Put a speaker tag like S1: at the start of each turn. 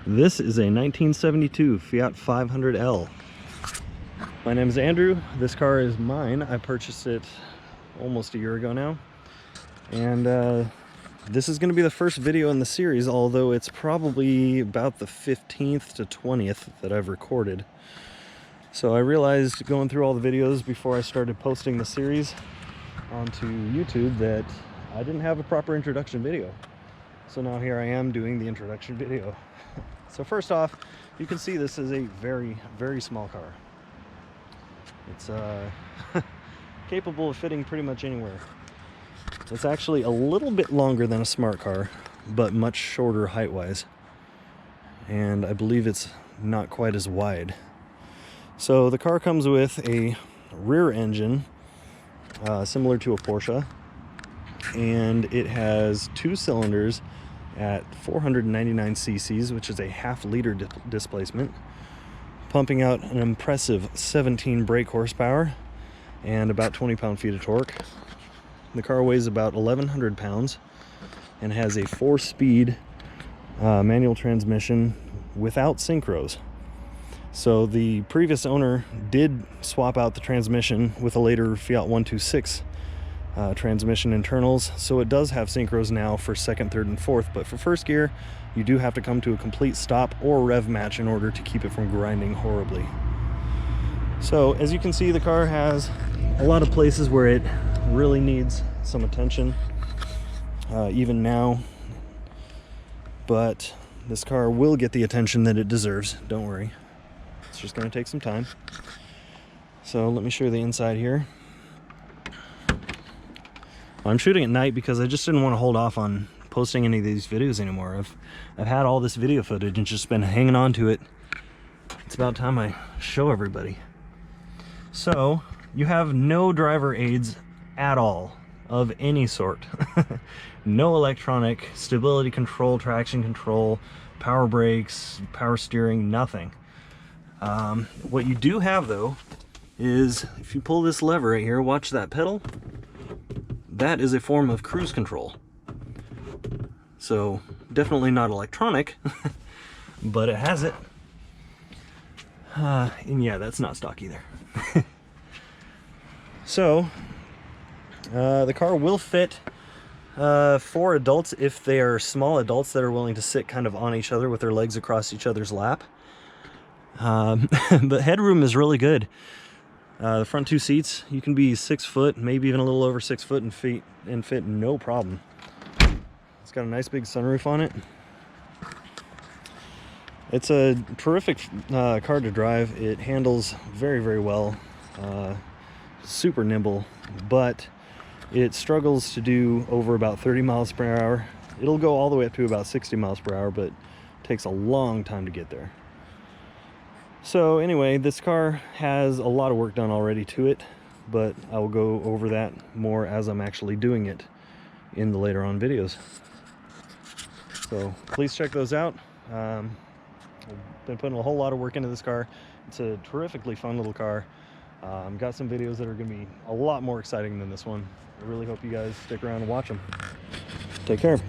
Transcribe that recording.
S1: This is a 1972 Fiat 500L. My name is Andrew. This car is mine. I purchased it almost a year ago now. And this is going to be the first video in the series, although it's probably about the 15th to 20th that I've recorded. So I realized going through all the videos before I started posting the series onto YouTube that I didn't have a proper introduction video. So now here I am doing the introduction video. So first off, you can see this is a very, very small car. It's capable of fitting pretty much anywhere. It's actually a little bit longer than a smart car, but much shorter height-wise. And I believe it's not quite as wide. So the car comes with a rear engine, similar to a Porsche. And it has 2 cylinders at 499 cc's, which is a half-liter displacement, pumping out an impressive 17 brake horsepower and about 20 pound-feet of torque. The car weighs about 1,100 pounds and has a 4-speed manual transmission without synchros. So the previous owner did swap out the transmission with a later Fiat 126 transmission internals, so it does have synchros now for second, third, and fourth, but for first gear you do have to come to a complete stop or rev match in order to keep it from grinding horribly. So as you can see, the car has a lot of places where it really needs some attention, even now, but this car will get the attention that it deserves, don't worry. It's just going to take some time. So let me show you the inside here. I'm shooting at night because I just didn't want to hold off on posting any of these videos anymore. I've had all this video footage and just been hanging on to it. It's about time I show everybody. So you have no driver aids at all of any sort. No electronic stability control, traction control, power brakes, power steering, nothing. What you do have though is if you pull this lever right here, watch that pedal. That is a form of cruise control. So definitely not electronic, but it has it. And yeah, that's not stock either. So the car will fit for adults if they are small adults that are willing to sit kind of on each other with their legs across each other's lap. But headroom is really good. The front 2 seats, you can be 6 foot, maybe even a little over 6 foot and fit no problem. It's got a nice big sunroof on it. It's a terrific car to drive. It handles very, very well. Super nimble, but it struggles to do over about 30 miles per hour. It'll go all the way up to about 60 miles per hour, but it takes a long time to get there. So anyway, this car has a lot of work done already to it, but I will go over that more as I'm actually doing it in the later on videos. So please check those out. I've been putting a whole lot of work into this car. It's a terrifically fun little car. Got some videos that are going to be a lot more exciting than this one. I really hope you guys stick around and watch them. Take care.